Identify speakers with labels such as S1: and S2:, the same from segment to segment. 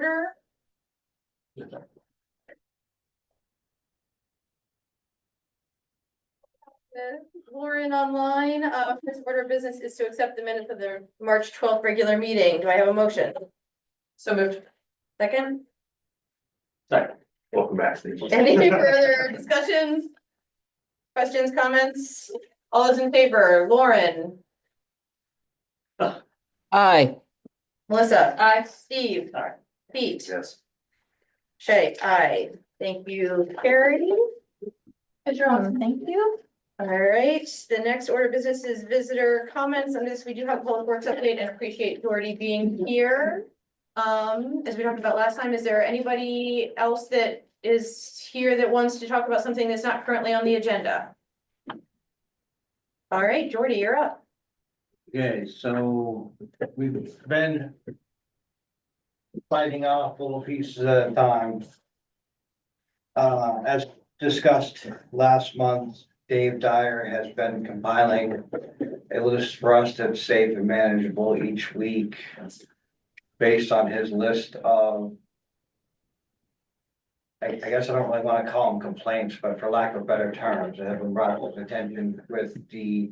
S1: order. Lauren online, first order of business is to accept the minutes of the March 12th regular meeting. Do I have a motion?
S2: So moved.
S1: Second,
S3: Second. Welcome back, Steve.
S1: any further discussions? Questions, comments? All those in favor, Lauren,
S4: Aye.
S1: Melissa, Steve,
S3: Aye.
S1: Pete,
S3: Yes.
S1: Shay, aye. Thank you, Carrie.
S2: Thank you.
S1: All right, the next order of business is visitor comments. On this, we do have public works update and appreciate Doherty being here. As we talked about last time, is there anybody else that is here that wants to talk about something that's not currently on the agenda? All right, Jordy, you're up.
S5: Okay, so we've been biting off little pieces at a time. As discussed last month, Dave Dyer has been compiling a list for us that's safe and manageable each week based on his list of, I guess I don't really want to call them complaints, but for lack of better terms, that have been brought to his attention with the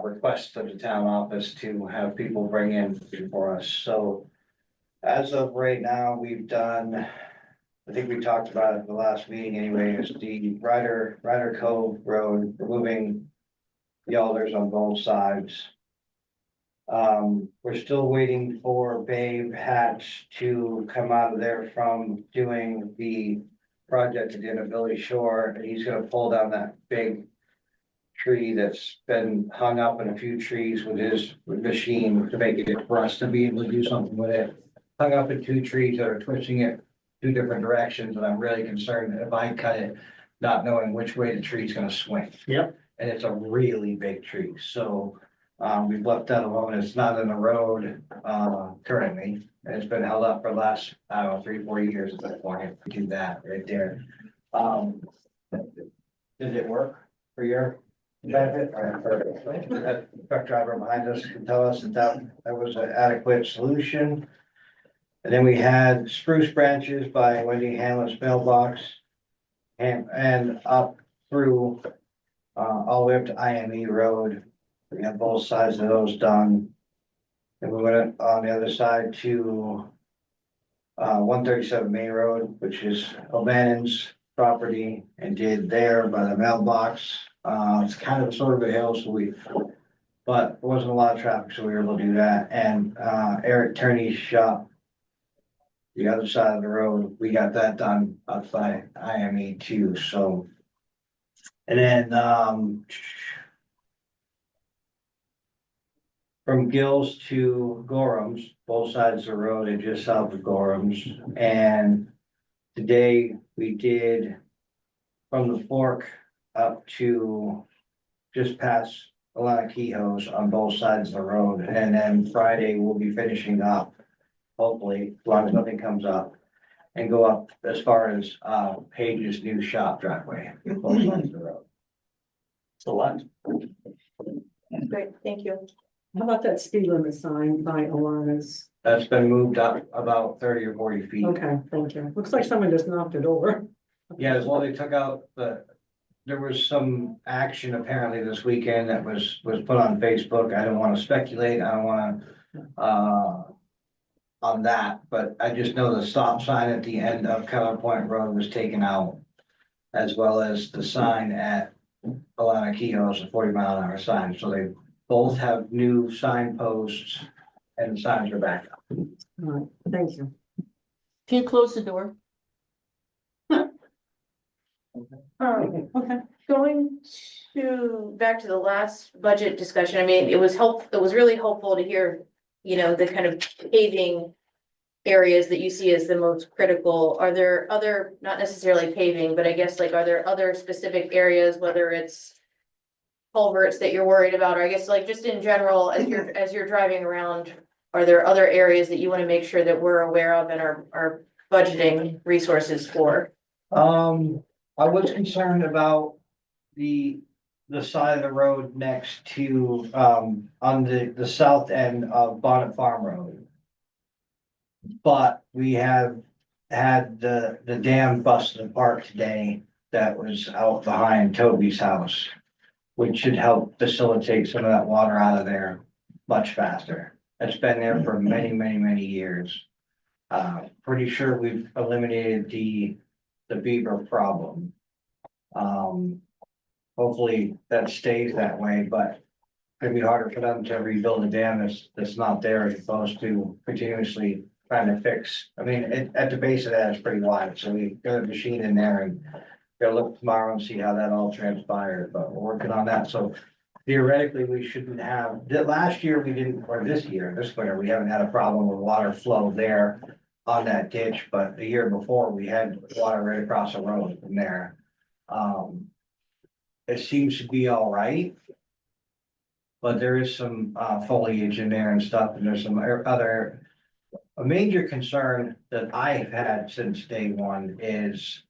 S5: request of the town office to have people bring in for us. So as of right now, we've done, I think we talked about it at the last meeting anyway, is the Ryder Cove Road, removing the alders on both sides. We're still waiting for Babe Hatch to come out of there from doing the project at the end of Billy Shore, and he's gonna pull down that big tree that's been hung up in a few trees with his machine to make it for us to be able to do something with it. Hung up in two trees that are twisting it two different directions, and I'm really concerned that if I cut it, not knowing which way the tree's gonna swing.
S3: Yep.
S5: And it's a really big tree, so we've left that alone. It's not in the road currently. And it's been held up for the last, I don't know, 3-4 years at that point. We do that right there. Did it work for your benefit? All right, perfect. That truck driver behind us can tell us that was an adequate solution. And then we had spruce branches by Wendy Hamlet's mailbox. And up through all the way up to IME Road. We have both sides of those done. And we went on the other side to 137 Main Road, which is O'Bannon's property, and did there by the mailbox. It's kind of sort of a hill, so but there wasn't a lot of traffic, so we were able to do that. And Eric Turney's shop, the other side of the road, we got that done up by IME too, so. And then from Gills to Gorham's, both sides of the road and just south of Gorham's. And today we did from the fork up to just past Alana Kehoe's on both sides of the road. And then Friday we'll be finishing up, hopefully, as long as nothing comes up, and go up as far as Page's new shop driveway, both sides of the road.
S3: It's a lot.
S1: Great, thank you.
S2: How about that speed limit sign by Alana's?
S5: That's been moved up about 30 or 40 feet.
S2: Okay, thank you. Looks like someone just knocked it over.
S5: Yeah, as well, they took out there was some action apparently this weekend that was put on Facebook. I don't want to speculate. I don't want to, on that, but I just know the stop sign at the end of Keller Point Road was taken out. As well as the sign at Alana Kehoe's, a 40-mile-an-hour sign. So they both have new signposts and the signs are back up.
S2: All right, thank you.
S4: Can you close the door?
S1: Okay.
S2: Okay.
S1: Going back to the last budget discussion, I mean, it was really helpful to hear, you know, the kind of paving areas that you see as the most critical. Are there other, not necessarily paving, but I guess like, are there other specific areas, whether it's culverts that you're worried about, or I guess like just in general, as you're driving around, are there other areas that you want to make sure that we're aware of and are budgeting resources for?
S5: I was concerned about the side of the road next to, on the south end of Bonnet Farm Road. But we have had the dam busted apart today that was out behind Toby's house. Which should help facilitate some of that water out of there much faster. It's been there for many, many, many years. Pretty sure we've eliminated the beaver problem. Hopefully that stays that way, but it'd be harder for them to rebuild a dam that's not there as opposed to continuously trying to fix. I mean, at the base of that, it's pretty wide, so we got a machine in there and gotta look tomorrow and see how that all transpired, but we're working on that, so theoretically, we shouldn't have, last year we didn't, or this year, this winter, we haven't had a problem with water flow there on that ditch, but the year before, we had water right across the road from there. It seems to be all right. But there is some foliage in there and stuff, and there's some other. A major concern that I've had since day one is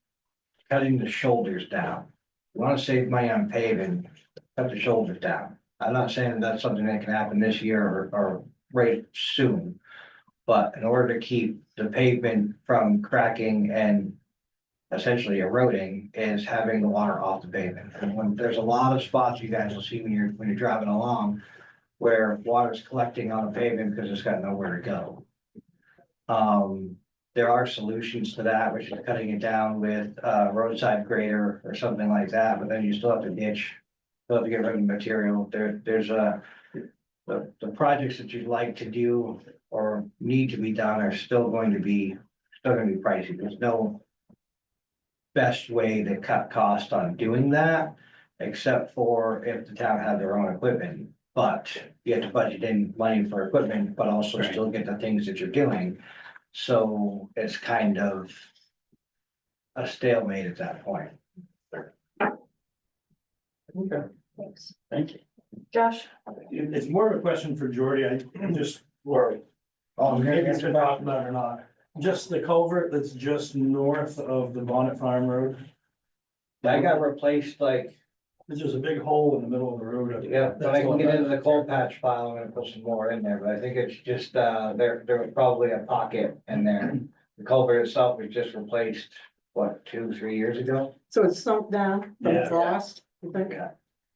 S5: cutting the shoulders down. You wanna save money on paving, cut the shoulders down. I'm not saying that's something that can happen this year or right soon. But in order to keep the pavement from cracking and essentially eroding is having the water off the pavement. And when there's a lot of spots you guys will see when you're driving along where water's collecting on the pavement because it's got nowhere to go. There are solutions to that, which is cutting it down with roadside grader or something like that, but then you still have to ditch. Still have to get rid of the material. There's the projects that you'd like to do or need to be done are still going to be pricey. There's no best way to cut cost on doing that, except for if the town had their own equipment. But you have to budget in money for equipment, but also still get the things that you're doing. So it's kind of a stalemate at that point.
S3: Okay,
S1: Thanks.
S3: thank you.
S1: Josh?
S6: It's more of a question for Jordy, I'm just worried.
S5: Oh,
S6: Maybe it's been talked about or not, just the culvert that's just north of the Bonnet Farm Road.
S5: That got replaced like,
S6: There's just a big hole in the middle of the road.
S5: yeah, when I can get into the coal patch file, I'm gonna put some more in there, but I think it's just, there was probably a pocket in there. The culvert itself was just replaced, what, 2-3 years ago?
S2: So it's sunk down from
S6: Yeah.
S2: frost, you think?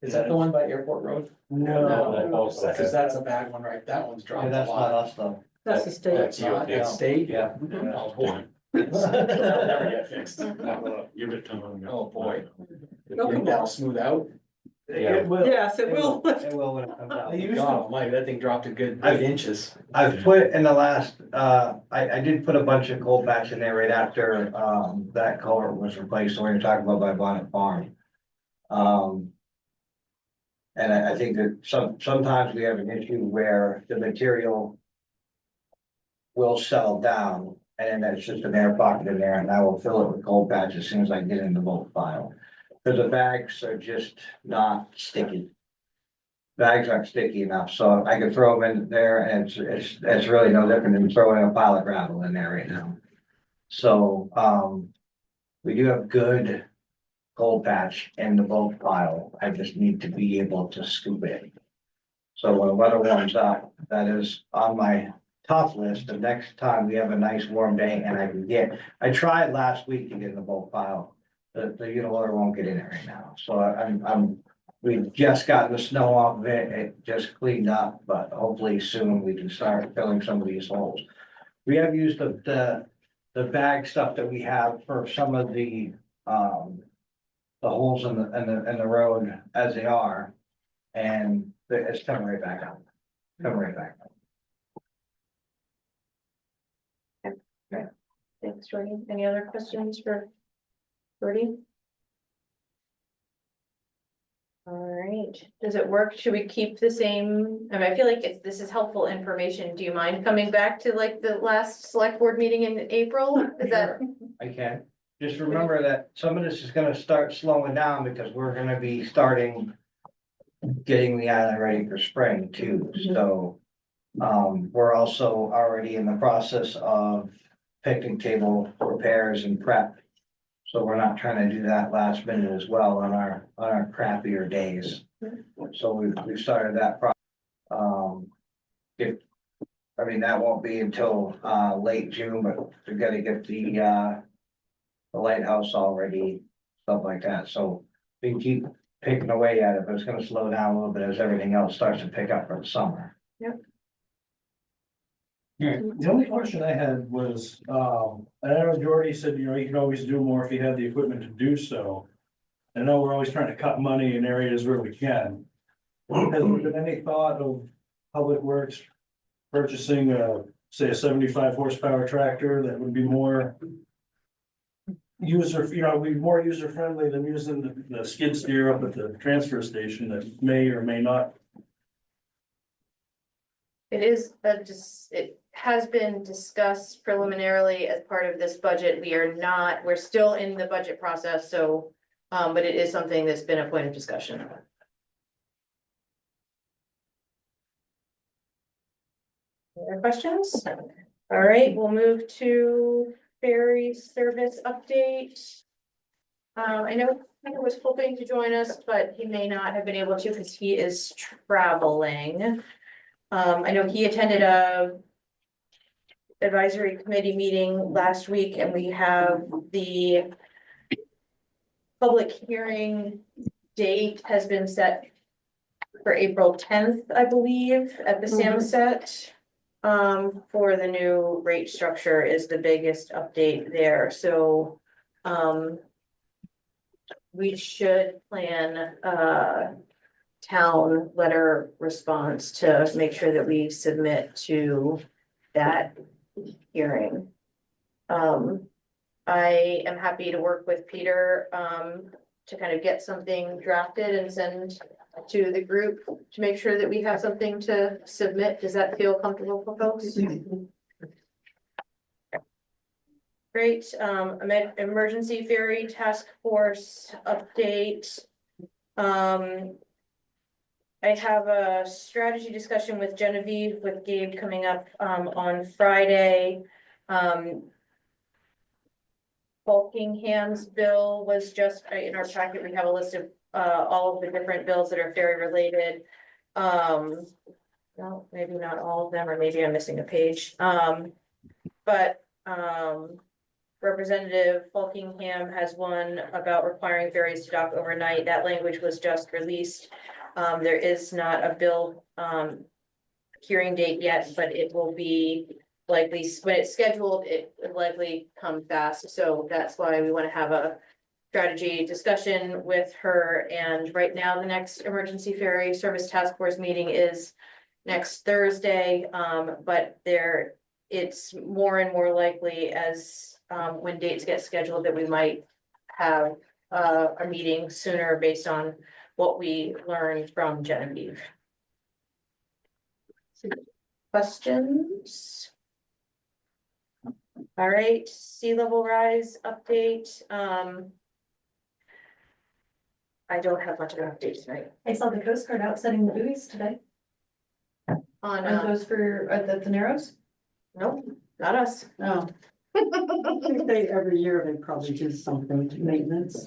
S7: Is that the one by Airport Road?
S6: No,
S7: Cause that's a bad one, right? That one's
S5: Yeah,
S7: dropped a
S5: that's not
S7: lot.
S5: us though.
S2: That's the state.
S7: That's you, it's state?
S5: Yeah.
S7: Oh, boy.
S3: That'll never get fixed. Give it time.
S7: Oh, boy.
S2: Okay.
S7: That'll smooth out.
S6: it will.
S2: Yes, it will.
S5: It will when it comes out.
S7: God, my, that thing dropped a good 8 inches.
S5: I've put in the last, I did put a bunch of cold patch in there right after, that culvert was replaced, so we're talking about by Bonnet Farm. And I think that sometimes we have an issue where the material will settle down, and then it's just an air pocket in there, and I will fill it with cold patch as soon as I get in the bulk file. Because the bags are just not sticky. Bags aren't sticky enough, so I could throw them in there and it's really no different than throwing a pile of gravel in there right now. So, we do have good cold patch in the bulk pile. I just need to be able to scoop it. So when the weather warms up, that is on my top list. The next time we have a nice warm day and I can get, I tried last week to get in the bulk pile. The uniloader won't get in it right now, so we've just gotten the snow off of it, it just cleaned up, but hopefully soon we can start filling some of these holes. We have used the bag stuff that we have for some of the holes in the road as they are, and it's coming right back up, coming right back up.
S1: Thanks, Jordy. Any other questions for Jordy? All right, does it work? Should we keep the same? I mean, I feel like this is helpful information. Do you mind coming back to like the last select board meeting in April? Is that?
S5: I can, just remember that some of this is gonna start slowing down because we're gonna be starting getting the island ready for spring too, so. We're also already in the process of picnic table repairs and prep. So we're not trying to do that last minute as well on our crappier days. So we've started that I mean, that won't be until, late June, but we gotta get the lighthouse already, stuff like that, so we can keep picking away at it, but it's gonna slow down a little bit as everything else starts to pick up for the summer.
S6: The only question I had was, I know Jordy said, you know, you can always do more if you have the equipment to do so. I know we're always trying to cut money in areas where we can. Has there been any thought of Public Works purchasing say a 75 horsepower tractor that would be more be more user friendly than using the skid steer up at the transfer station that may or may not.
S1: It is, it has been discussed preliminarily as part of this budget. We're still in the budget process, so, but it is something that's been a point of discussion. Other questions? All right, we'll move to ferry service update. I know Peter was hoping to join us, but he may not have been able to because he is traveling. I know he attended a advisory committee meeting last week, and we have the public hearing date has been set for April 10th, I believe, at the Samoset. For the new rate structure is the biggest update there, so we should plan town letter response to make sure that we submit to that hearing. I am happy to work with Peter to kind of get something drafted and send to the group to make sure that we have something to submit. Does that feel comfortable for folks? Great, emergency ferry task force update. I have a strategy discussion with Genevieve, with Gabe coming up on Friday. Buckingham's bill was just in our packet. We have a list of all of the different bills that are ferry related. No, maybe not all of them, or maybe I'm missing a page. But Representative Buckingham has one about requiring ferries to dock overnight. That language was just released. There is not a bill hearing date yet, but it will be likely, when it's scheduled, it will likely come fast. So that's why we want to have a strategy discussion with her. And right now, the next emergency ferry service task force meeting is next Thursday. But it's more and more likely as when dates get scheduled that we might have a meeting sooner based on what we learned from Genevieve. Questions? All right, sea level rise update. I don't have much of an update tonight.
S2: I saw the Coast Guard out setting the buoys today.
S1: On,
S2: Are those for the Narrows?
S1: nope, not us.
S2: Oh. I think they, every year they probably do something to maintenance.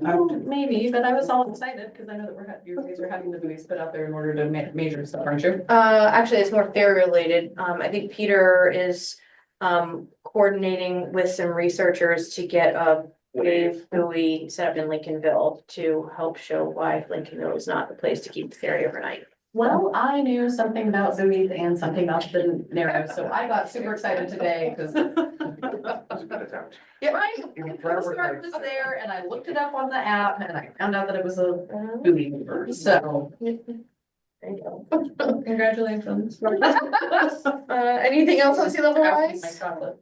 S8: Oh, maybe, but I was all excited because I know that you guys are having the buoys put out there in order to measure stuff, aren't you?
S1: Actually, it's more ferry related. I think Peter is coordinating with some researchers to get a wave buoy set up in Lincolnville to help show why Lincolnville is not the place to keep the ferry overnight.
S8: Well, I knew something about buoys and something about the Narrows, so I got super excited today because. Yeah, right. The Coast Guard was there and I looked it up on the app and I found out that it was a buoy mover, so.
S1: There you go.
S8: Congratulations.
S1: Anything else on sea level
S8: My
S1: rise?
S8: chocolate.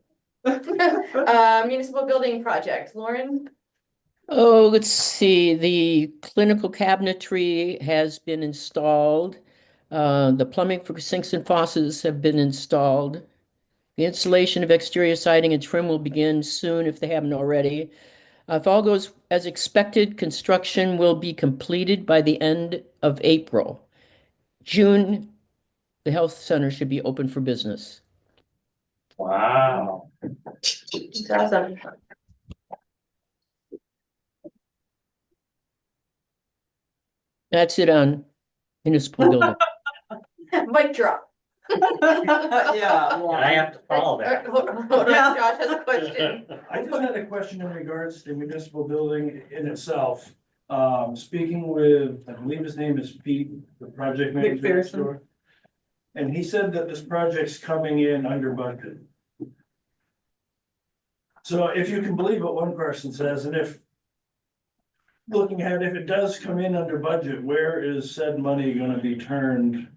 S1: Municipal building project, Lauren?
S4: Oh, let's see, the clinical cabinetry has been installed. The plumbing for sinks and faucets have been installed. The installation of exterior siding and trim will begin soon if they haven't already. If all goes as expected, construction will be completed by the end of April. June, the health center should be open for business.
S3: Wow.
S1: It's awesome.
S4: That's it on municipal building.
S1: Mic drop.
S2: Yeah.
S3: And I have to follow that.
S1: Hold on,
S2: Yeah.
S1: Josh has a question.
S6: I just had a question in regards to the municipal building in itself. Speaking with, I believe his name is Pete, the project manager. next
S2: McPherson.
S6: door. And he said that this project's coming in under budget. So if you can believe what one person says, and if looking at if it does come in under budget, where is said money gonna be turned?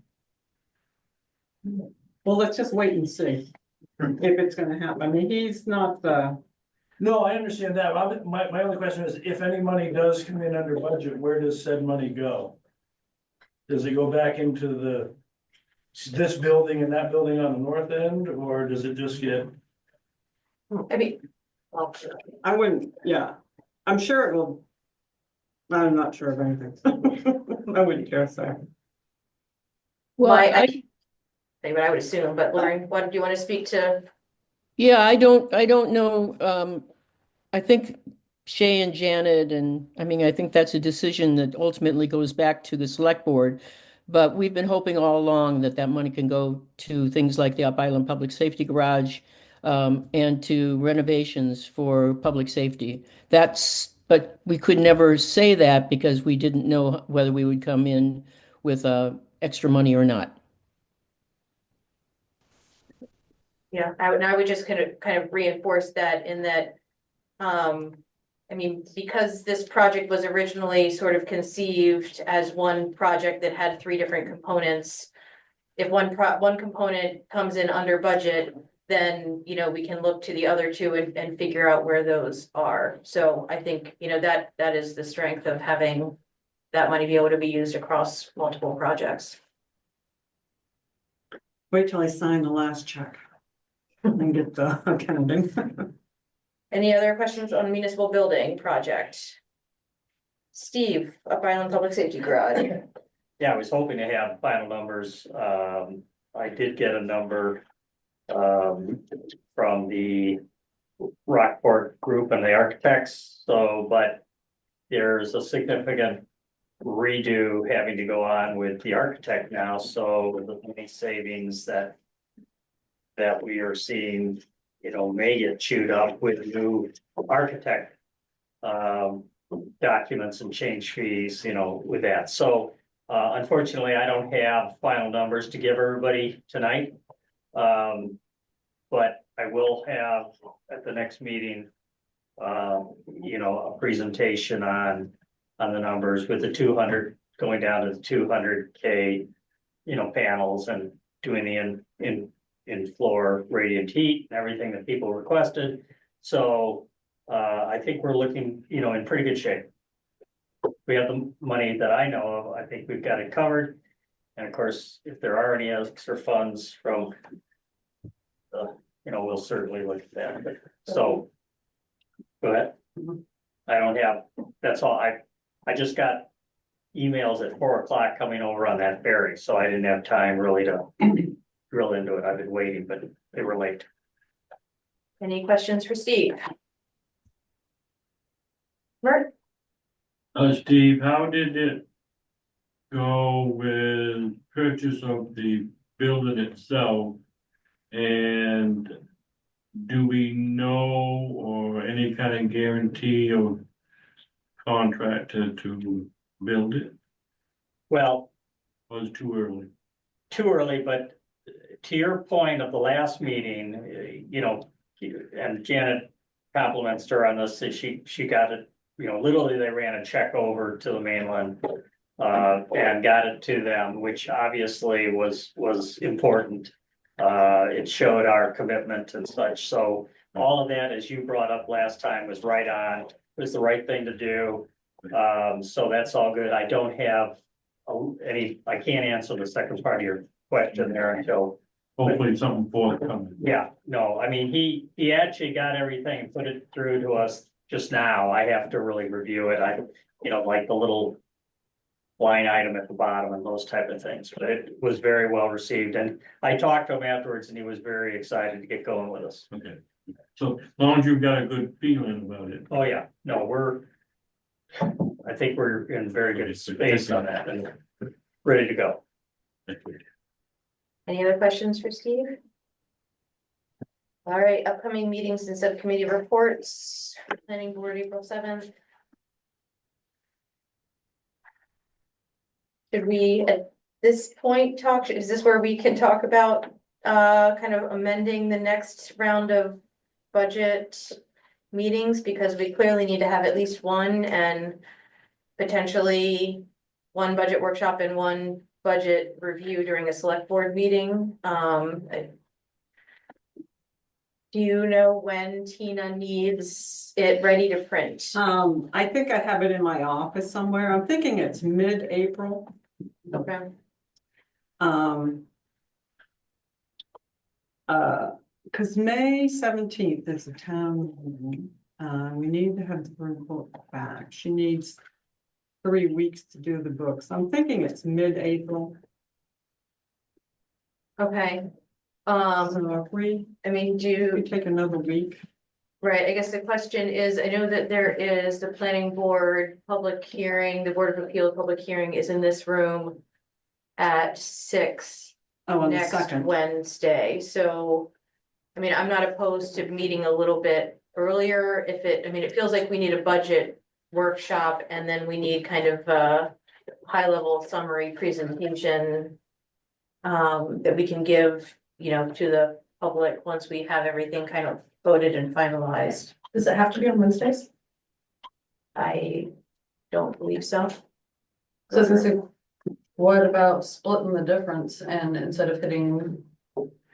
S2: Well, let's just wait and see if it's gonna happen. I mean, he's not the,
S6: No, I understand that. My only question is, if any money does come in under budget, where does said money go? Does it go back into this building and that building on the north end, or does it just get?
S1: I mean,
S2: I wouldn't, yeah, I'm sure it will. I'm not sure of anything. I wouldn't care, so.
S4: Well,
S1: I say what I would assume, but Lauren, what do you want to speak to?
S4: yeah, I don't know. I think Shay and Janet, and I mean, I think that's a decision that ultimately goes back to the select board. But we've been hoping all along that that money can go to things like the Up Island Public Safety Garage, and to renovations for public safety. But we could never say that because we didn't know whether we would come in with extra money or not.
S1: Yeah, I would just kind of reinforce that in that, I mean, because this project was originally sort of conceived as one project that had three different components. If one component comes in under budget, then, you know, we can look to the other two and figure out where those are. So I think, you know, that is the strength of having that money be able to be used across multiple projects.
S2: Wait till I sign the last check. And get the accounting.
S1: Any other questions on the municipal building project? Steve, Up Island Public Safety Garage.
S3: Yeah, I was hoping to have final numbers. I did get a number from the Rockport Group and the architects, so, but there's a significant redo having to go on with the architect now, so the money savings that we are seeing, you know, may get chewed up with new architect documents and change fees, you know, with that. So unfortunately, I don't have final numbers to give everybody tonight. But I will have at the next meeting, you know, a presentation on the numbers with the 200 going down to the 200K, you know, panels and doing the in floor radiant heat and everything that people requested. So I think we're looking, you know, in pretty good shape. We have the money that I know of. I think we've got it covered. And of course, if there are any extra funds from you know, we'll certainly look at that. So go ahead. I don't have, that's all. I just got emails at 4 o'clock coming over on that ferry, so I didn't have time really to drill into it. I've been waiting, but they were late.
S1: Any questions for Steve? Mert?
S9: Steve, how did it go with purchase of the building itself? And do we know or any kind of guarantee of contractor to build it?
S3: Well,
S9: Or was it too early?
S3: too early, but to your point of the last meeting, you know, and Janet compliments her on this, that she got it, you know, literally they ran a check over to the mainland and got it to them, which obviously was important. It showed our commitment and such. So all of that, as you brought up last time, was right on, it was the right thing to do. So that's all good. I don't have I can't answer the second part of your question there until.
S9: Hopefully something forthcoming.
S3: Yeah, no, I mean, he actually got everything and put it through to us just now. I have to really review it. You know, like the little line item at the bottom and those type of things, but it was very well received. And I talked to him afterwards and he was very excited to get going with us.
S9: Okay. So as long as you've got a good feeling about it.
S3: Oh, yeah, no, I think we're in very good space on that and ready to go.
S9: Thank you.
S1: Any other questions for Steve? All right, upcoming meetings and subcommittee reports, planning board April 7th. Should we, at this point, talk, is this where we can talk about, kind of amending the next round of budget meetings? Because we clearly need to have at least one, and potentially one budget workshop and one budget review during a select board meeting. Do you know when Tina needs it ready to print?
S2: I think I have it in my office somewhere. I'm thinking it's mid-April.
S1: Okay,
S2: Cause May 17th is a town meeting. We need to have the report back. She needs 3 weeks to do the books. I'm thinking it's mid-April.
S1: okay.
S2: So if we take another week.
S1: Right, I guess the question is, I know that there is the planning board public hearing, the Board of Appeal public hearing is in this room at 6
S2: Oh, on the
S1: next
S2: second.
S1: Wednesday, so. I mean, I'm not opposed to meeting a little bit earlier if it, I mean, it feels like we need a budget workshop and then we need kind of a high level summary presentation. That we can give, you know, to the public once we have everything kind of voted and finalized.
S8: Does it have to be on Wednesdays?
S1: I don't believe so.
S8: So I was gonna say, what about splitting the difference and instead of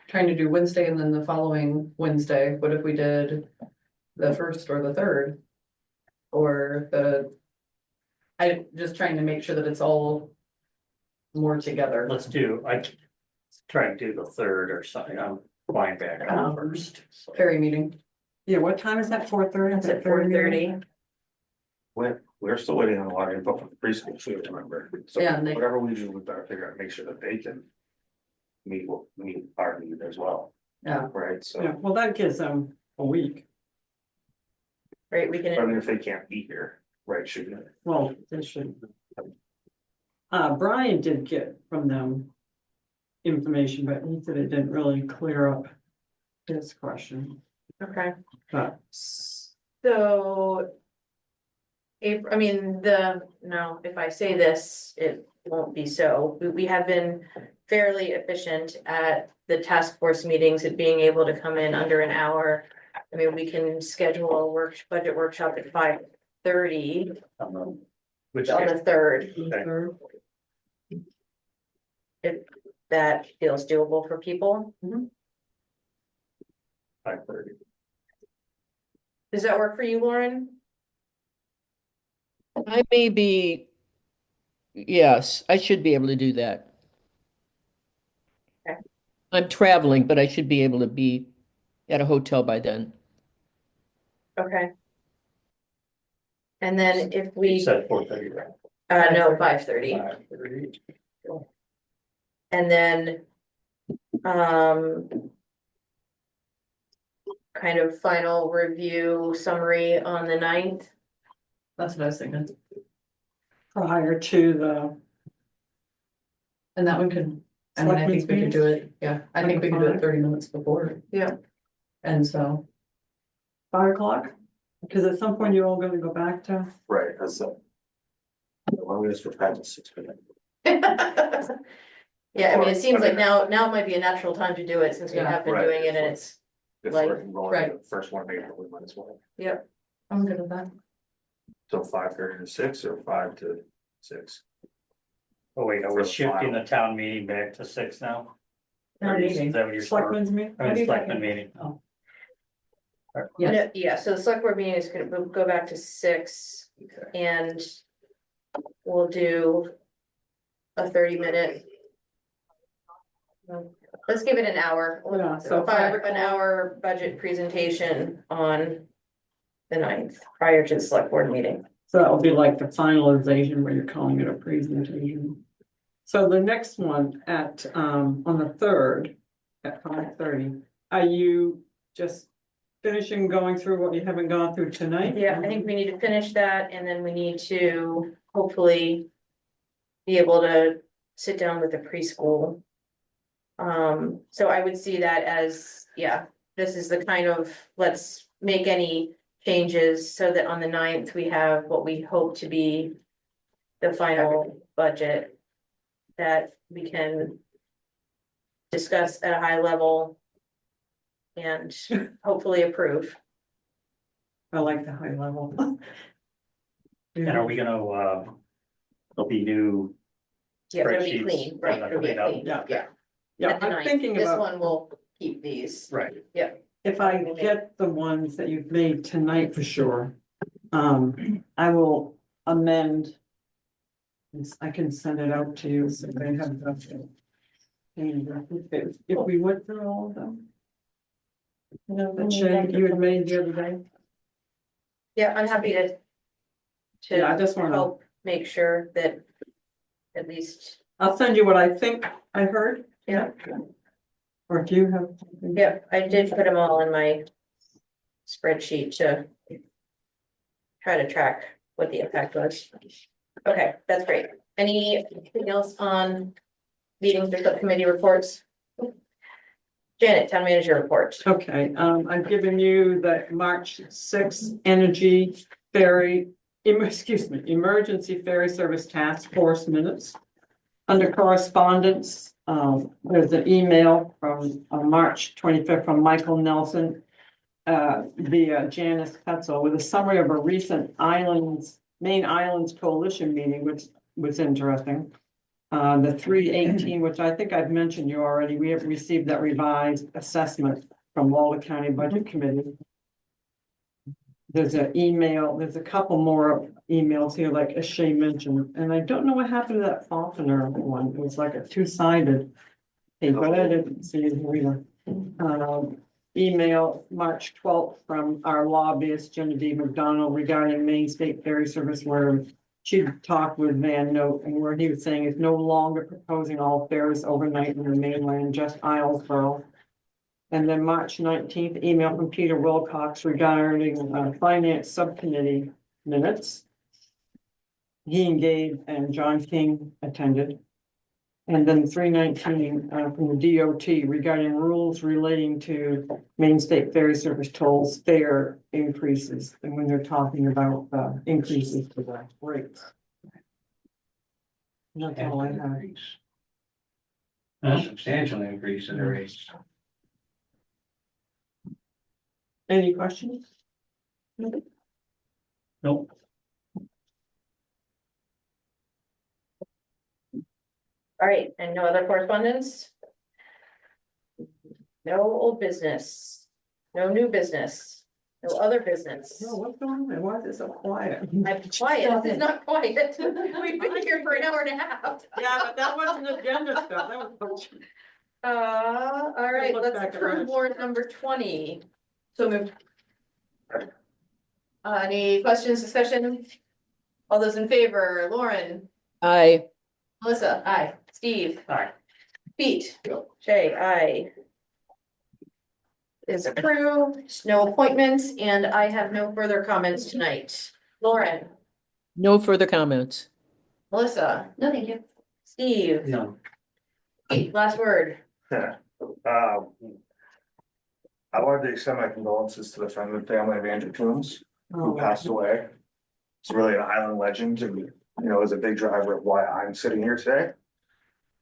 S8: trying to do Wednesday and then the following Wednesday, what if we did the first or the third? Or I'm just trying to make sure that it's all more together.
S3: Let's try and do the third or something, I'm flying back on first. so.
S8: Ferry meeting.
S2: Yeah, what time is that? 4:30?
S1: It's at 4:30.
S10: We're still waiting on a lot of info from the preschool too, remember? So
S8: Yeah, and they-
S10: whatever we do, we better figure out, make sure that they can meet our need as well,
S8: Yeah,
S10: right? So,
S2: Yeah, well, that gives them a week.
S1: Right, we
S10: I
S1: can,
S10: mean, if they can't be here, right, shouldn't it?
S2: Well, they should. Brian did get from them information, but he said it didn't really clear up his question.
S1: okay.
S2: But
S1: So. April, I mean, no, if I say this, it won't be so. We have been fairly efficient at the task force meetings at being able to come in under an hour. I mean, we can schedule a budget workshop at 5:30
S3: Which
S1: on the 3rd,
S3: Okay.
S1: if that feels doable for people.
S3: 5:30.
S1: Does that work for you, Lauren?
S4: I may be, yes, I should be able to do that.
S1: Okay.
S4: I'm traveling, but I should be able to be at a hotel by then.
S1: Okay. And then if
S3: You
S1: we,
S3: said 4:30, right?
S1: no, 5:30.
S3: 5:30.
S1: And then, kind of final review summary on the 9th.
S8: that's what I was thinking.
S2: prior to the,
S8: And that one could, I mean, I think we could do it, yeah, I think we could do it 30 minutes before.
S1: Yeah.
S8: And so,
S2: 5 o'clock, because at some point you're all gonna go back to.
S10: Right, that's the. Why don't we just go back to 6 p.m.?
S1: Yeah, I mean, it seems like now might be a natural time to do it since we
S8: Yeah.
S1: have been
S10: Right.
S1: doing it and it's,
S10: If
S1: Like,
S10: we're rolling
S8: right.
S10: the first one, maybe we might as well.
S8: I'm good with that.
S10: So 5:30 to 6 or 5 to 6?
S3: Oh, wait, are
S10: For
S3: we
S10: the
S3: shifting
S10: final.
S3: the town meeting back to 6 now?
S8: Town
S3: Or is
S8: meeting.
S3: that what you're?
S2: Selectmen's meeting?
S3: I mean, selectmen meeting.
S8: Yes.
S1: no, yeah, so the select board meeting is gonna go back to 6 and we'll do a 30-minute. Let's give it an hour.
S2: Yeah, so
S1: An hour budget presentation on the 9th, prior to the select board meeting.
S2: So that will be like the finalization where you're calling it a presentation. So the next one at, on the 3rd at 5:30, are you just finishing going through what you haven't gone through tonight?
S1: Yeah, I think we need to finish that and then we need to hopefully be able to sit down with the preschool. So I would see that as, yeah, this is the kind of, let's make any changes so that on the 9th, we have what we hope to be the final budget that we can discuss at a high level and hopefully approve.
S2: I like the high level.
S3: And are we gonna, there'll be new,
S1: Yeah, it'll be
S3: Spreadsheets,
S1: clean, right, it'll be
S3: clean up.
S1: clean,
S2: Yeah.
S1: yeah.
S2: Yeah,
S1: At the
S2: I'm
S1: 9th.
S2: thinking
S1: This
S2: about,
S1: one will keep these.
S3: right,
S2: if I get the ones that you've made tonight for sure, I will amend. I can send it out to you so they have that. And if we went through all of them. You know, the change you had made the other day.
S1: Yeah, I'm happy to.
S2: Yeah, I
S1: To
S2: just wanna,
S1: help make sure that at least,
S2: I'll send you what I think I heard.
S1: Yeah.
S2: Or if you have. something.
S1: yeah, I did put them all in my spreadsheet to try to track what the impact was. Okay, that's great. Anything else on meetings or subcommittee reports? Janet, town manager report.
S2: Okay, I've given you the March 6th energy ferry, emergency ferry service task force minutes. Under correspondence, there's an email from March 25th from Michael Nelson via Janice Petzel with a summary of a recent Main Islands Coalition meeting, which was interesting. The 318, which I think I've mentioned you already, we have received that revised assessment from Waldo County Budget Committee. There's an email, there's a couple more emails here, like as Shay mentioned, and I don't know what happened to that Falconer one. It was like a two-sided. But I didn't see it here. Email March 12th from our lobbyist Genevieve McDonald regarding Maine State Ferry Service, where she talked with Van Note and where he was saying it's no longer proposing all ferries overnight in the mainland, just Islesboro. And then March 19th, email from Peter Wilcox regarding finance subcommittee minutes. He engaged and John King attended. And then 319 from the DOT regarding rules relating to Maine State Ferry Service tolls fare increases, and when they're talking about increases to the rates. That's all I have.
S5: A substantial increase in the rates.
S2: Any questions?
S3: nope,
S1: All right, and no other correspondence? No old business, no new business, no other business.
S2: No, what's going on? Why is it so quiet?
S1: I'm quiet, this is not quiet. We've been here for an hour and a half.
S2: Yeah, but that wasn't agenda stuff. That was.
S1: All right,
S2: Look
S1: let's
S2: back at
S1: approve
S2: last.
S1: warrant number 20. So moved. Any questions, discussion? All those in favor, Lauren,
S4: I,
S1: Melissa, aye, Steve,
S3: aye,
S1: Pete, Shay, aye. Is approved, no appointments, and I have no further comments tonight. Lauren,
S4: no further comments.
S1: Melissa. No, thank you. Steve,
S3: no,
S1: Pete, last word.
S10: Yeah. I wanted to extend my condolences to the friend and family of Andrew Toombs, who passed away. He's really an island legend and, is a big driver of why I'm sitting here today.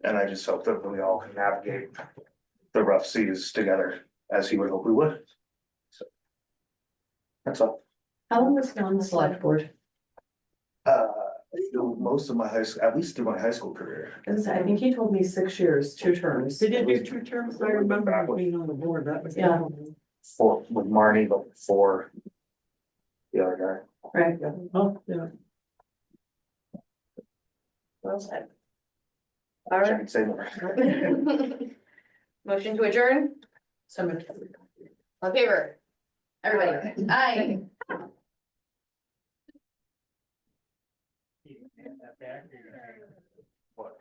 S10: And I just hope that we all can navigate the rough seas together as he would hope we would. So that's all.
S8: How long was he on the select board?
S10: Most of my high school, at least through my high school career.
S8: I think he told me 6 years, 2 terms.
S2: Did you do 2 terms? I remember him being on the board. That was.
S8: Yeah.
S10: For with Marnie, but before the other
S8: Right.
S2: Oh, yeah.
S1: Well said.
S10: guy.
S1: All
S10: I
S1: right.
S10: can say more.
S1: Motion to adjourn,
S8: So moved.
S1: on favor? Everybody, aye.
S3: Hand that back.
S10: What?